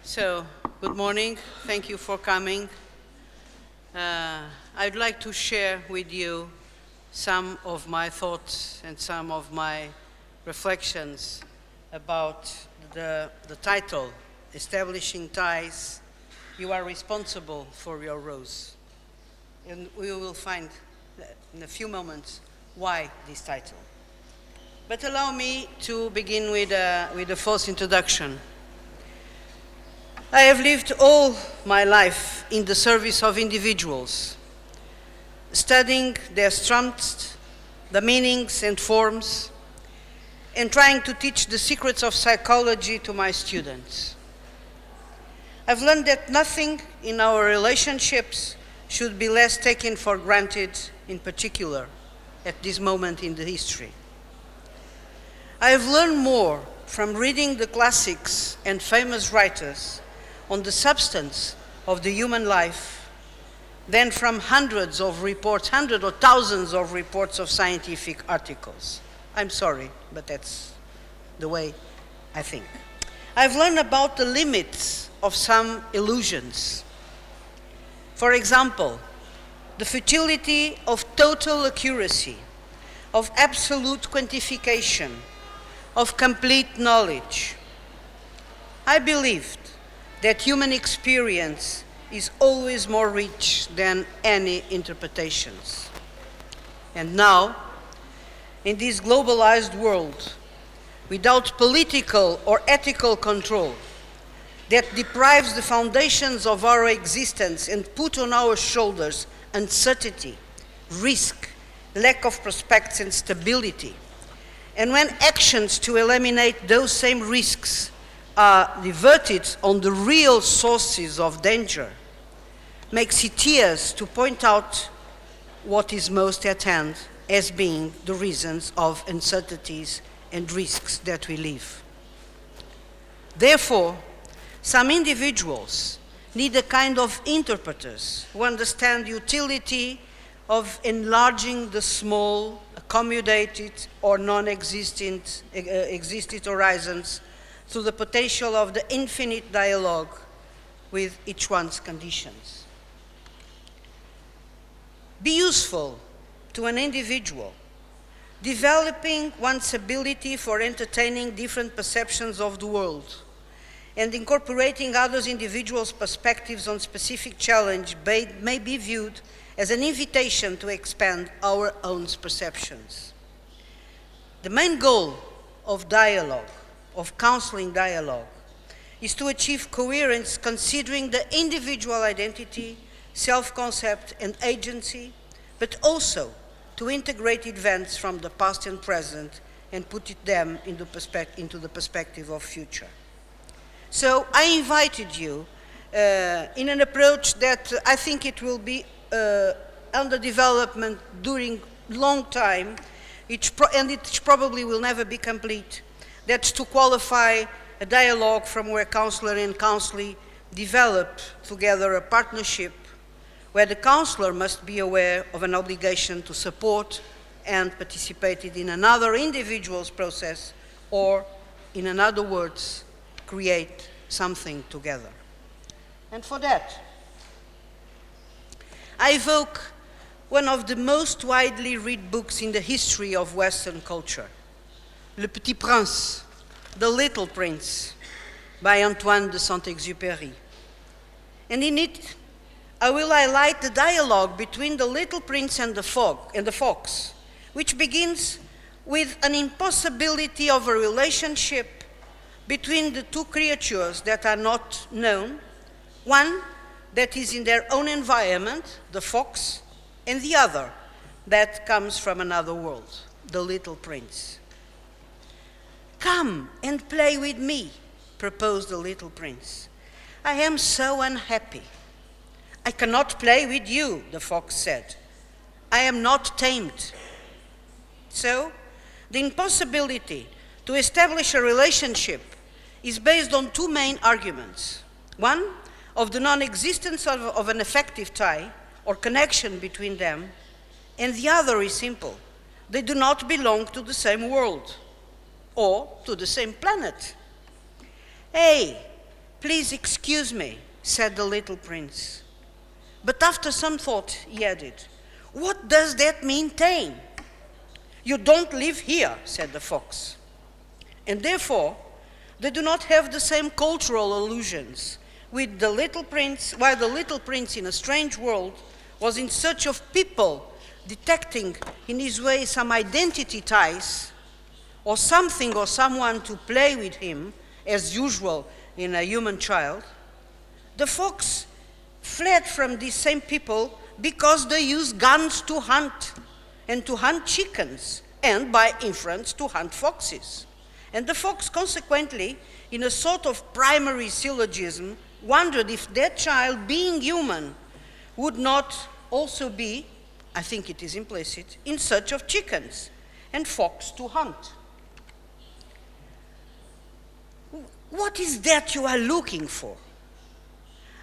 So, good morning. Thank you for coming. I'd like to share with you some of my thoughts and some of my reflections about the title, Establishing Ties. You are responsible for your rose. And we will find in a few moments why this title. But allow me to begin with a false introduction. I have lived all my life in the service of individuals, studying their strengths, the meanings and forms, and trying to teach the secrets of psychology to my students. I've learned that nothing in our relationships should be less taken for granted, in particular, at this moment in the history. I have learned more from reading the classics and famous writers on the substance of the human life than from hundreds or thousands of reports of scientific articles. I'm sorry, but that's the way I think. I've learned about the limits of some illusions. For example, the futility of total accuracy, of absolute quantification, of complete knowledge. I believed that human experience is always more rich than any interpretations. And now, in this globalized world, without political or ethical control, that deprives the foundations of our existence and put on our shoulders uncertainty, risk, lack of prospects and stability, and when actions to eliminate those same risks are diverted on the real sources of danger, makes it easier to point out what is most at hand as being the reasons of uncertainties and risks that we live. Therefore, some individuals need a kind of interpreters who understand the utility of enlarging the small, accommodated or non-existent horizons through the potential of the infinite dialogue with each one's conditions. Be useful to an individual, developing one's ability for entertaining different perceptions of the world and incorporating others' individuals' perspectives on specific challenge may be viewed as an invitation to expand our own perceptions. The main goal of dialogue, of counseling dialogue, is to achieve coherence considering the individual identity, self-concept and agency, but also to integrate events from the past and present and put them into the perspective of future. So I invited you in an approach that I think it will be under development during long time, and it probably will never be complete. That's to qualify a dialogue from where counselor and counselee develop together a partnership where the counselor must be aware of an obligation to support and participate in another individual's process, or in other words, create something together. And for that, I evoke one of the most widely read books in the history of Western culture, Le Petit Prince, The Little Prince, by Antoine de Saint-Exupéry. And in it, I will highlight the dialogue between the little prince and the fox, which begins with an impossibility of a relationship between the two creatures that are not known, one that is in their own environment, the fox, and the other that comes from another world, the little prince. "Come and play with me," proposed the little prince. "I am so unhappy." "I cannot play with you," the fox said. "I am not tamed." So, the impossibility to establish a relationship is based on two main arguments. One, of the non-existence of an effective tie or connection between them, and the other is simple. They do not belong to the same world or to the same planet. "Hey, "Please excuse me," said the little prince. But after some thought, he added, "What does that mean, tame?" "You don't live here," said the fox. And therefore, they do not have the same cultural allusions with the little prince, while the little prince in a strange world was in search of people, detecting in his way some identity ties, or something or someone to play with him, as usual in a human child. The fox fled from these same people because they use guns to hunt, and to hunt chickens, and by inference to hunt foxes. And the fox consequently, in a sort of primary syllogism, wondered if that child, being human, would not also be, I think it is implicit, in search of chickens and fox to hunt. "What is that you are looking for?"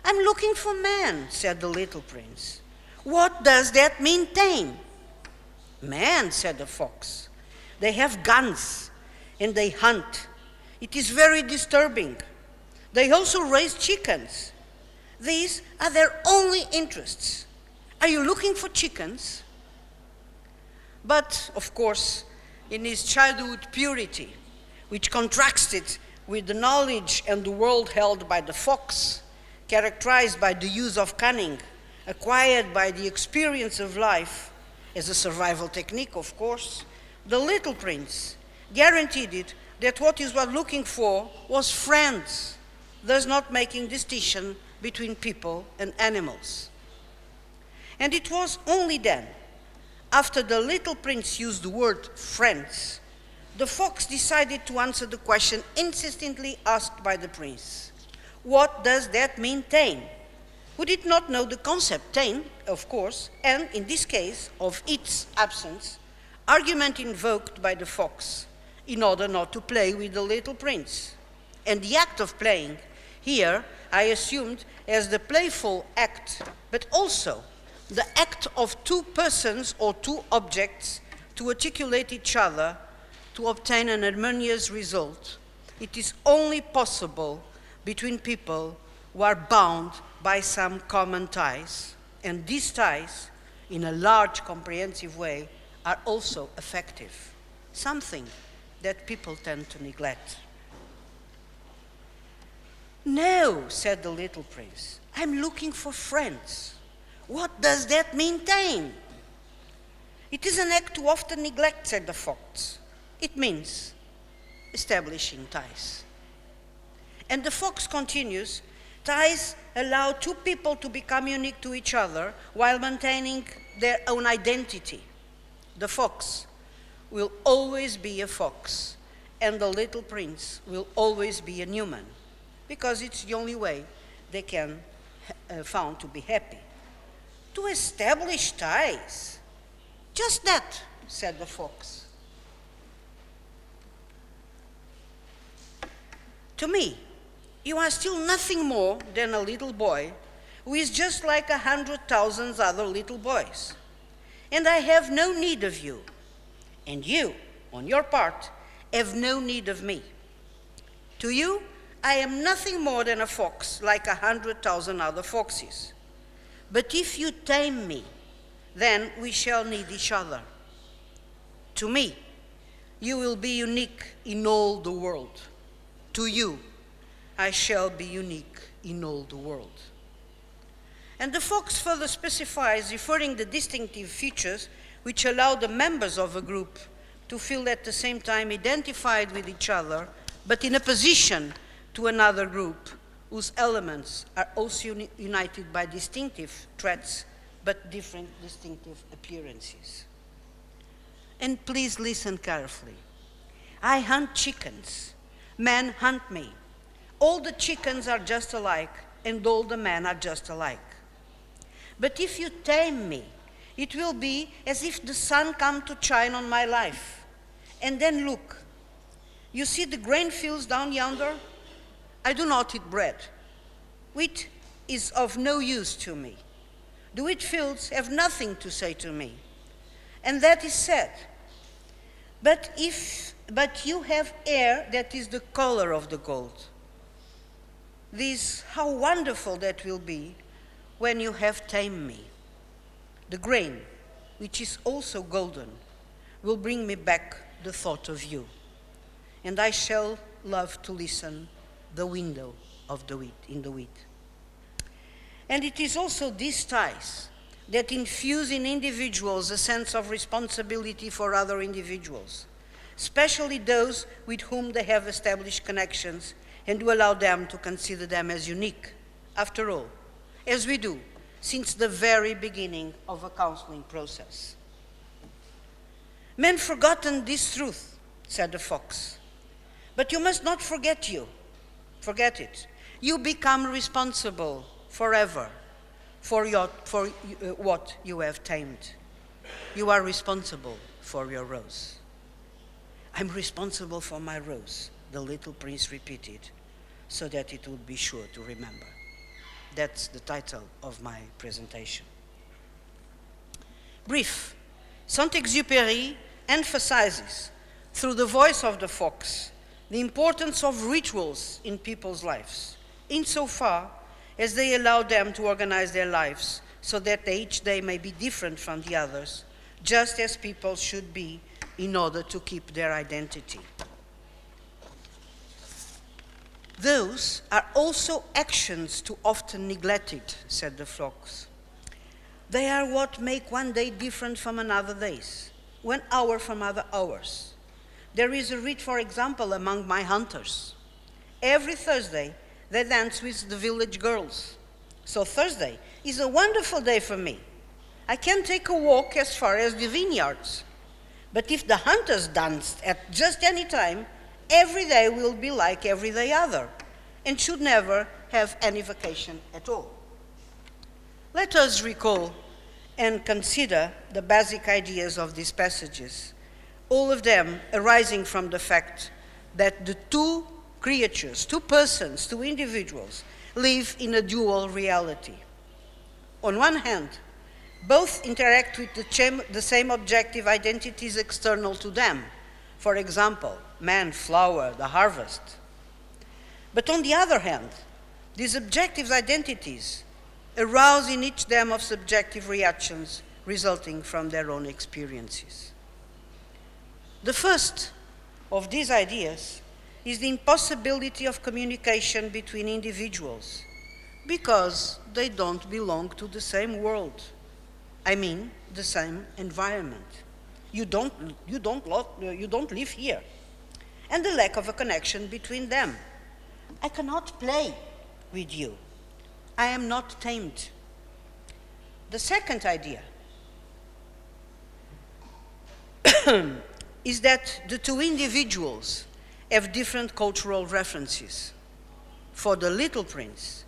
"I'm looking for man," said the little prince. "What does that mean, tame?" "Man," said the fox. "They have guns and they hunt. It is very disturbing. They also raise chickens. These are their only interests. Are you looking for chickens?" But, of course, in his childhood purity, which contrasted with the knowledge and the world held by the fox, characterized by the use of cunning, acquired by the experience of life, as a survival technique, of course, the little prince guaranteed it that what he was looking for was friends, thus not making distinction between people and animals. And it was only then, after the little prince used the word friends, the fox decided to answer the question insistently asked by the prince. What does that mean, tame? Who did not know the concept tame, of course, and in this case, of its absence, argument invoked by the fox in order not to play with the little prince. And the act of playing, here I assumed as the playful act, but also the act of two persons or two objects to articulate each other to obtain an harmonious result. It is only possible between people who are bound by some common ties, and these ties, in a large, comprehensive way, are also affective, something that people tend to neglect. No, said the little prince, I'm looking for friends. What does that mean, tame? It is an act too often neglected, said the fox. It means establishing ties. And the fox continues, ties allow two people to become unique to each other while maintaining their own identity. The fox will always be a fox, and the little prince will always be a human, because it's the only way they can found to be happy. To establish ties. Just that, said the fox. To me, you are still nothing more than a little boy who is just like 100,000 other little boys. And I have no need of you. And you, on your part, have no need of me. To you, I am nothing more than a fox like 100,000 other foxes. But if you tame me, then we shall need each other. To me, you will be unique in all the world. To you, I shall be unique in all the world. And the fox further specifies, referring the distinctive features which allow the members of a group to feel at the same time identified with each other, but in opposition to another group whose elements are also united by distinctive traits, but different distinctive appearances. And please listen carefully. I hunt chickens. Men hunt me. All the chickens are just alike, and all the men are just alike. But if you tame me, it will be as if the sun come to shine on my life. And then look, you see the grain fields down yonder? I do not eat bread. Wheat is of no use to me. The wheat fields have nothing to say to me. And that is said. But you have hair that is the color of the gold. this, how wonderful that will be when you have tamed me. The grain, which is also golden, will bring me back the thought of you, and I shall love to listen the window of the wheat, in the wheat. And it is also these ties that infuse in individuals a sense of responsibility for other individuals, especially those with whom they have established connections, and to allow them to consider them as unique, after all, as we do since the very beginning of a counseling process. Men forgotten this truth, said the fox, but you must not forget forget it. You become responsible forever for what you have tamed. You are responsible for your rose. I'm responsible for my rose, the little prince repeated, so that it would be sure to remember. That's the title of my presentation. Brief. Saint-Exupéry emphasizes, through the voice of the fox, the importance of rituals in people's lives, insofar as they allow them to organize their lives so that each day may be different from the others, just as people should be in order to keep their identity. Those are also actions too often neglected, said the fox. They are what make one day different from another days, one hour from other hours. There is a rite, for example, among my hunters. Every Thursday, they dance with the village girls. So Thursday is a wonderful day for me. I can take a walk as far as the vineyards. But if the hunters danced at just any time, every day will be like every day other, and should never have any vacation at all. Let us recall and consider the basic ideas of these passages, all of them arising from the fact that the two creatures, two persons, two individuals, live in a dual reality. On one hand, both interact with the same objective identities external to them. For example, man, flower, the harvest. But on the other hand, these objective identities arouse in each them of subjective reactions resulting from their own experiences. The first of these ideas is the impossibility of communication between individuals because they don't belong to the same world. I mean, the same environment. You don't live here. And the lack of a connection between them. I cannot play with you. I am not tamed. The second idea is that the two individuals have different cultural references. For the little prince,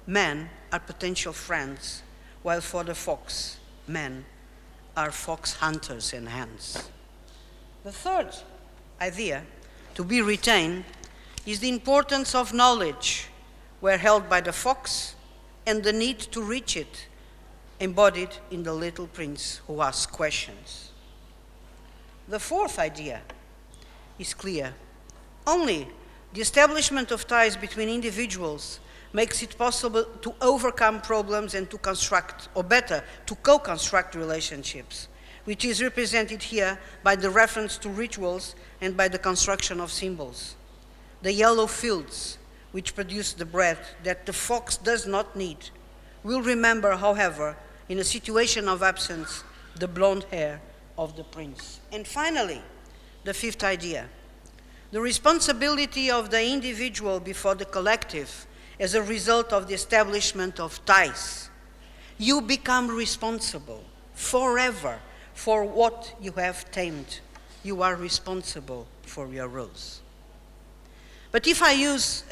men are potential friends, while for the fox, men are fox hunters and hands. The third idea to be retained is the importance of knowledge, where held by the fox, and the need to reach it, embodied in the little prince who asks questions. The fourth idea is clear. Only the establishment of ties between individuals makes it possible to overcome problems and to construct, or better, to co-construct relationships, which is represented here by the reference to rituals and by the construction of symbols. The yellow fields, which produce the bread that the fox does not need, will remember, however, in a situation of absence, the blonde hair of the prince. And finally, the fifth idea, the responsibility of the individual before the collective as a result of the establishment of ties. You become responsible forever for what you have tamed. You are responsible for your rose. But if I use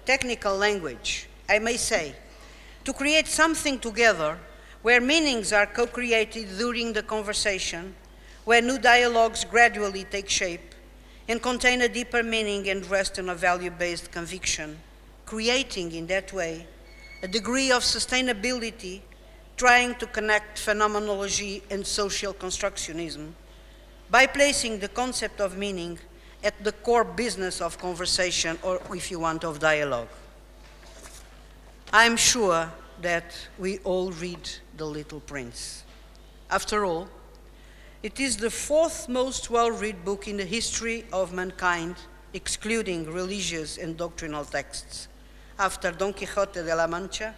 technical language, I may say, to create something together where meanings are co-created during the conversation, where new dialogues gradually take shape and contain a deeper meaning and rest on a value-based conviction, creating in that way a degree of sustainability, trying to connect phenomenology and social constructionism by placing the concept of meaning at the core business of conversation, or if you want, of dialogue. I'm sure that we all read The Little Prince. After all, it is the fourth most well-read book in the history of mankind, excluding religious and doctrinal texts, after Don Quixote de la Mancha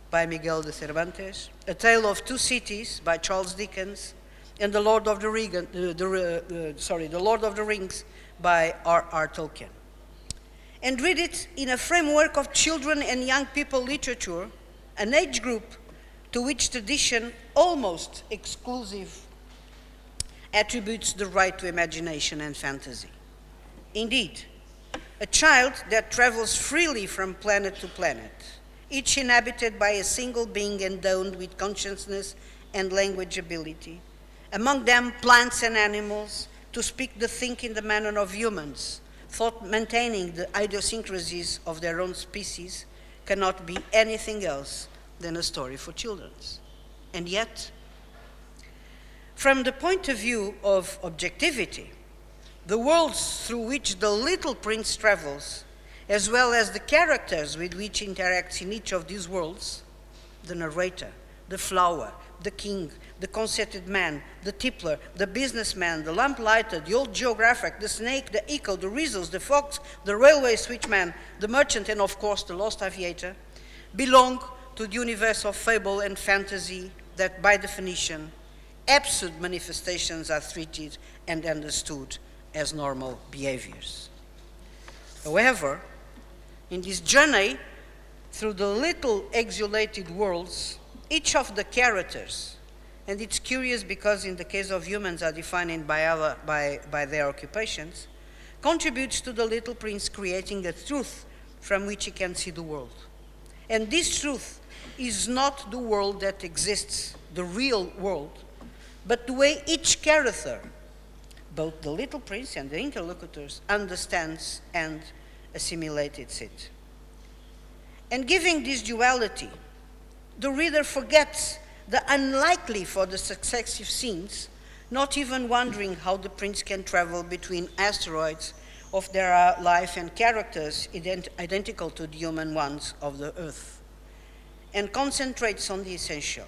by Miguel de Cervantes, A Tale of Two Cities by Charles Dickens, and The Lord of the Rings by R.R. Tolkien. And read it in a framework of children and young people literature, an age group to which tradition, almost exclusive, attributes the right to imagination and fantasy. Indeed, a child that travels freely from planet to planet, each inhabited by a single being endowed with consciousness and language ability, among them plants and animals, to speak the thinking the manner of humans, thought maintaining the idiosyncrasies of their own species, cannot be anything else than a story for children. And yet, from the point of view of objectivity, the worlds through which the Little Prince travels, as well as the characters with which he interacts in each of these worlds, the narrator, the flower, the king, the conceited man, the tippler, the businessman, the lamplighter, the old geographer, the snake, the echo, the weasels, the fox, the railway switchman, the merchant, and of course the lost aviator, belong to the universe of fable and fantasy that, by definition, absurd manifestations are treated and understood as normal behaviors. However, in this journey through the little exulated worlds, each of the characters, and it's curious because in the case of humans are defined by their occupations, contributes to the Little Prince creating a truth from which he can see the world. And this truth is not the world that exists, the real world, but the way each character, both the Little Prince and the interlocutors, understands and assimilates it. And giving this duality, the reader forgets the unlikely for the successive scenes, not even wondering how the prince can travel between asteroids of their life and characters identical to the human ones of the Earth, and concentrates on the essential,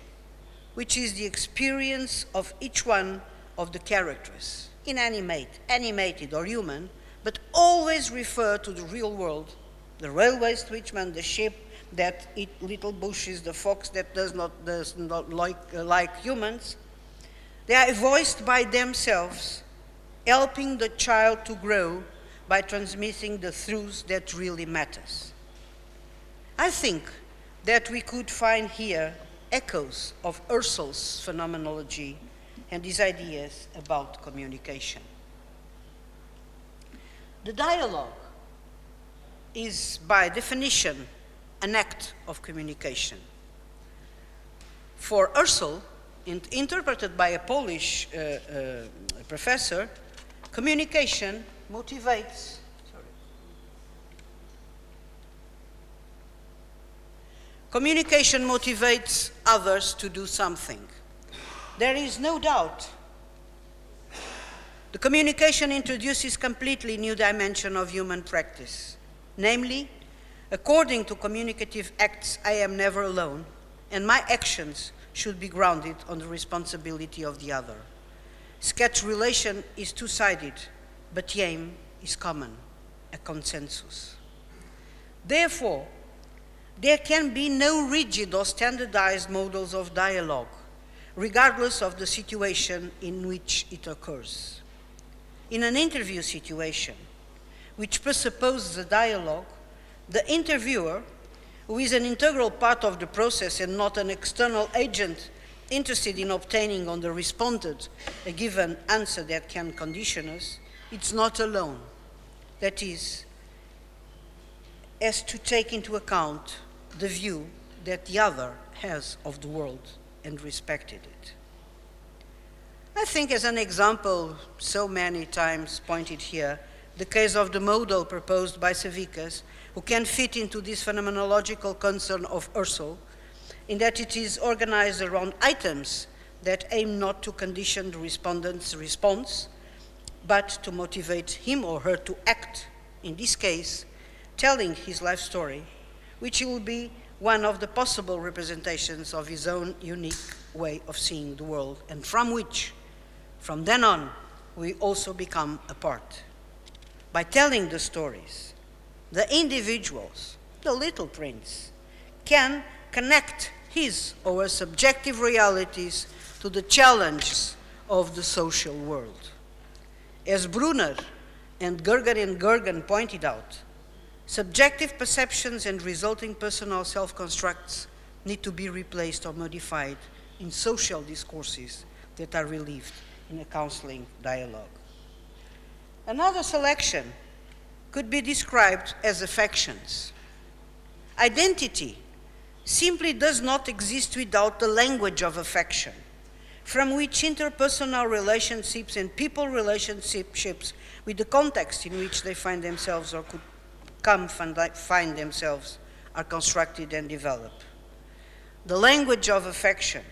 which is the experience of each one of the characters, animated or human, but always refer to the real world, the railway switchman, the ship that eat little bushes, the fox that does not like humans. They are voiced by themselves, helping the child to grow by transmitting the truths that really matters. I think that we could find here echoes of Husserl's phenomenology and his ideas about communication. The dialogue is, by definition, an act of communication. For Husserl, interpreted by a Polish professor, communication motivates others to do something. There is no doubt. The communication introduces completely new dimension of human practice. Namely, according to communicative acts, I am never alone, and my actions should be grounded on the responsibility of the other. Sketch relation is two-sided, but the aim is common, a consensus. Therefore, there can be no rigid or standardized models of dialogue, regardless of the situation in which it occurs. In an interview situation, which presupposes a dialogue, the interviewer, who is an integral part of the process and not an external agent interested in obtaining on the respondent a given answer that can condition us, it's not alone. That is, has to take into account the view that the other has of the world and respected it. I think as an example, so many times pointed here, the case of the model proposed by Savickas, who can fit into this phenomenological concern of Husserl, in that it is organized around items that aim not to condition the respondent's response, but to motivate him or her to act, in this case, telling his life story, which will be one of the possible representations of his own unique way of seeing the world, and from which, from then on, we also become a part. By telling the stories, the individuals, the little prince, can connect his or her subjective realities to the challenges of the social world. As Brunner and Gergen pointed out, subjective perceptions and resulting personal self-constructs need to be replaced or modified in social discourses that are relieved in a counseling dialogue. Another selection could be described as affections. Identity simply does not exist without the language of affection, from which interpersonal relationships and people relationships with the context in which they find themselves or could find themselves are constructed and developed. The language of affection,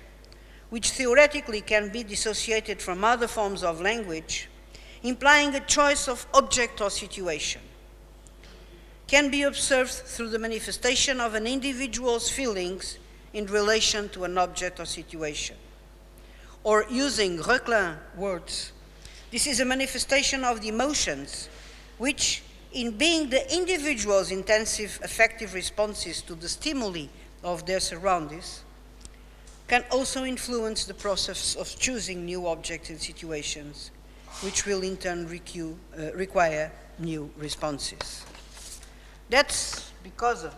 which theoretically can be dissociated from other forms of language, implying a choice of object or situation, can be observed through the manifestation of an individual's feelings in relation to an object or situation. Or using Reclin's words, this is a manifestation of the emotions which, in being the individual's intensive affective responses to the stimuli of their surroundings, can also influence the process of choosing new objects and situations, which will in turn require new responses. That's because of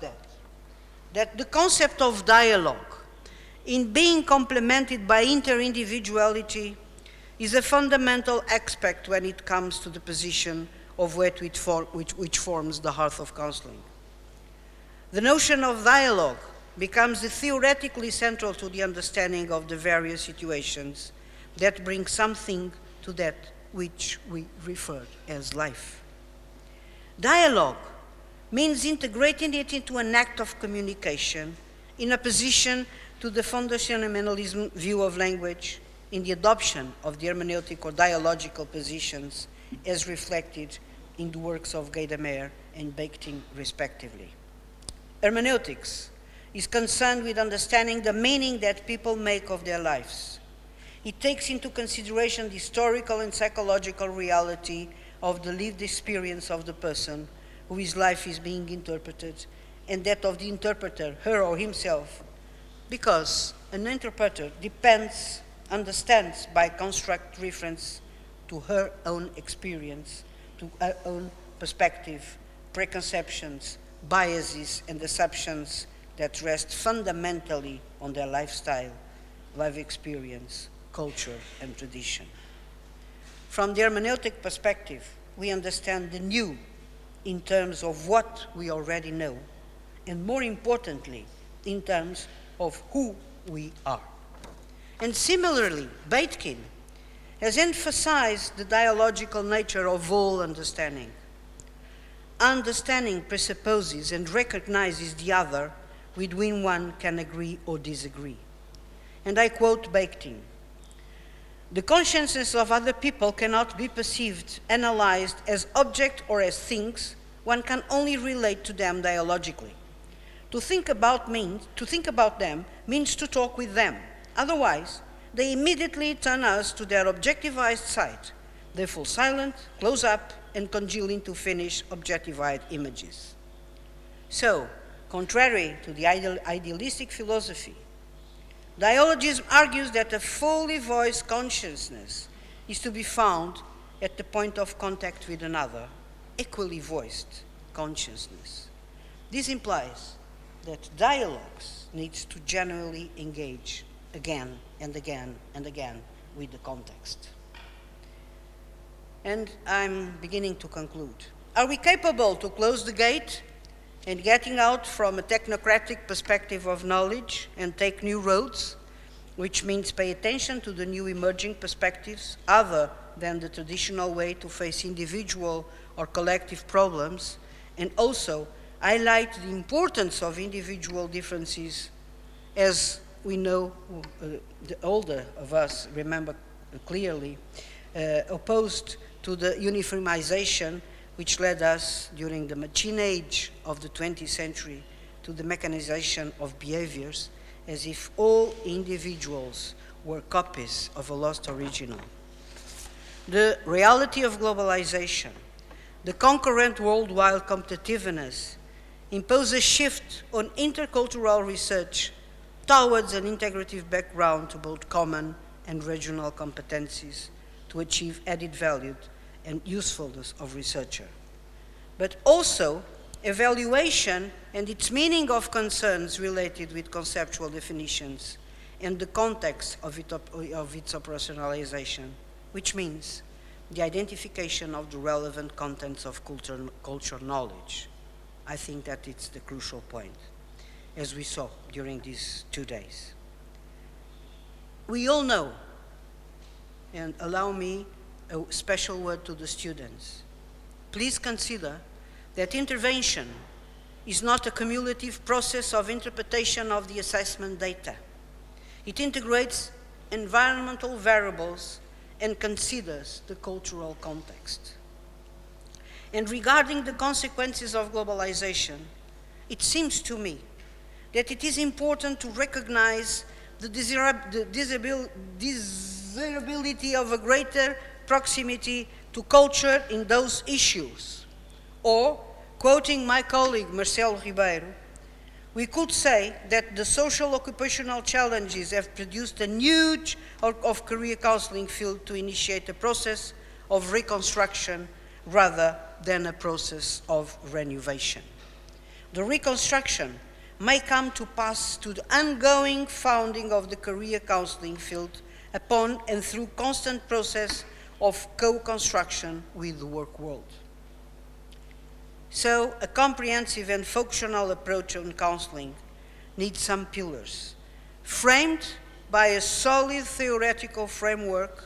that the concept of dialogue, in being complemented by interindividuality, is a fundamental aspect when it comes to the position of which forms the heart of counseling. The notion of dialogue becomes theoretically central to the understanding of the various situations that bring something to that which we refer as life. Dialogue means integrating it into an act of communication in opposition to the fundamentalism view of language, in the adoption of the hermeneutic or dialogical positions as reflected in the works of Gadamer and Bakhtin, respectively. Hermeneutics is concerned with understanding the meaning that people make of their lives. It takes into consideration the historical and psychological reality of the lived experience of the person whose life is being interpreted, and that of the interpreter, her or himself, because an interpreter understands by construct reference to her own experience, to her own perspective, preconceptions, biases, and assumptions that rest fundamentally on their lifestyle, life experience, culture, and tradition. From the hermeneutic perspective, we understand the new in terms of what we already know, and more importantly, in terms of who we are. And similarly, Bakhtin has emphasized the dialogical nature of all understanding. Understanding presupposes and recognizes the other with whom one can agree or disagree. And I quote Bakhtin, "The consciousness of other people cannot be perceived, analyzed as object or as things. One can only relate to them dialogically. To think about them means to talk with them. Otherwise, they immediately turn us to their objectivized side. They fall silent, close up, and congeal into finished objectified images." So, contrary to the idealistic philosophy, dialogism argues that a fully voiced consciousness is to be found at the point of contact with another, equally voiced consciousness. This implies that dialogues needs to genuinely engage again and again and again with the context. And I'm beginning to conclude. Are we capable to close the gate and getting out from a technocratic perspective of knowledge and take new roads, which means pay attention to the new emerging perspectives other than the traditional way to face individual or collective problems, and also highlight the importance of individual differences, as we know, the older of us remember clearly, opposed to the uniformization which led us during the machine age of the 20th century to the mechanization of behaviors as if all individuals were copies of a lost original. The reality of globalization, the concurrent worldwide competitiveness, impose a shift on intercultural research towards an integrative background to both common and regional competencies to achieve added value and usefulness of researcher. But also evaluation and its meaning of concerns related with conceptual definitions and the context of its operationalization, which means the identification of the relevant contents of cultural knowledge. I think that it's the crucial point, as we saw during these 2 days. We all know, and allow me a special word to the students, please consider that intervention is not a cumulative process of interpretation of the assessment data. It integrates environmental variables and considers the cultural context. And regarding the consequences of globalization, it seems to me that it is important to recognize the desirability of a greater proximity to culture in those issues. Or, quoting my colleague Marcelo Ribeiro, we could say that the social occupational challenges have produced a huge of career counseling field to initiate a process of reconstruction rather than a process of renovation. The reconstruction may come to pass to the ongoing founding of the career counseling field upon and through constant process of co-construction with the work world. So a comprehensive and functional approach on counseling needs some pillars, framed by a solid theoretical framework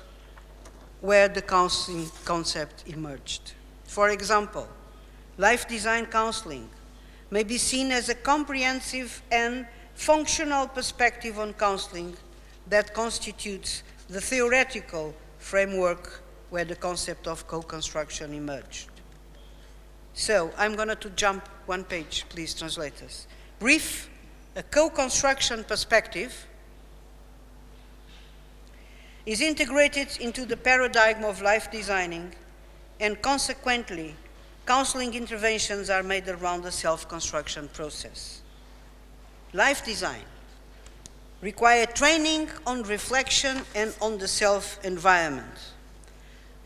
where the counseling concept emerged. For example, life design counseling may be seen as a comprehensive and functional perspective on counseling that constitutes the theoretical framework where the concept of co-construction emerged. So I'm going to jump one page, please, translators. Brief, a co-construction perspective is integrated into the paradigm of life designing, and consequently, counseling interventions are made around the self-construction process. Life design requires training on reflection and on the self-environment,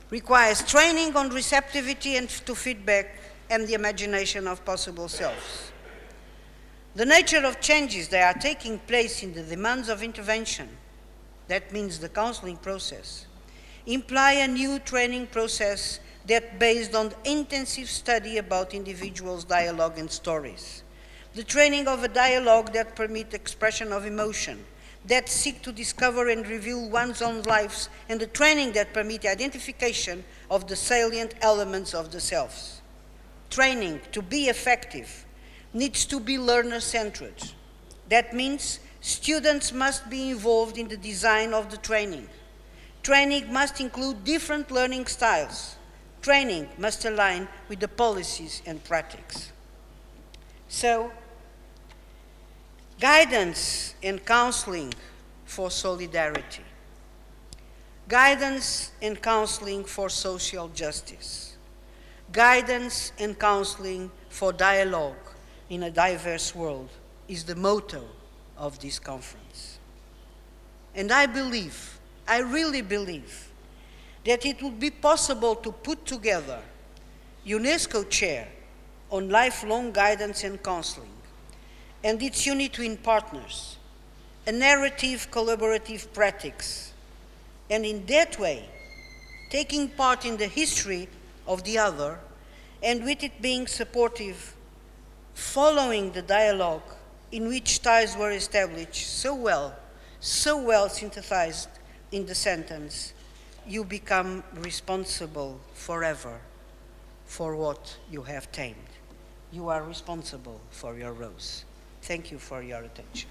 requires training on receptivity and to feedback and the imagination of possible selves. The nature of changes that are taking place in the demands of intervention, that means the counseling process, imply a new training process that based on intensive study about individuals' dialogue and stories. The training of a dialogue that permits expression of emotion, that seek to discover and reveal one's own lives, and the training that permits identification of the salient elements of the selves. Training, to be effective, needs to be learner-centered. That means students must be involved in the design of the training. Training must include different learning styles. Training must align with the policies and practices. So, guidance and counseling for solidarity. Guidance and counseling for social justice. Guidance and counseling for dialogue in a diverse world is the motto of this conference. And I really believe, that it would be possible to put together UNESCO Chair on Lifelong Guidance and Counseling and its unit twin partners, a narrative collaborative practice, and in that way, taking part in the history of the other, and with it being supportive, following the dialogue in which ties were established so well synthesized in the sentence, you become responsible forever for what you have tamed. You are responsible for your rose. Thank you for your attention.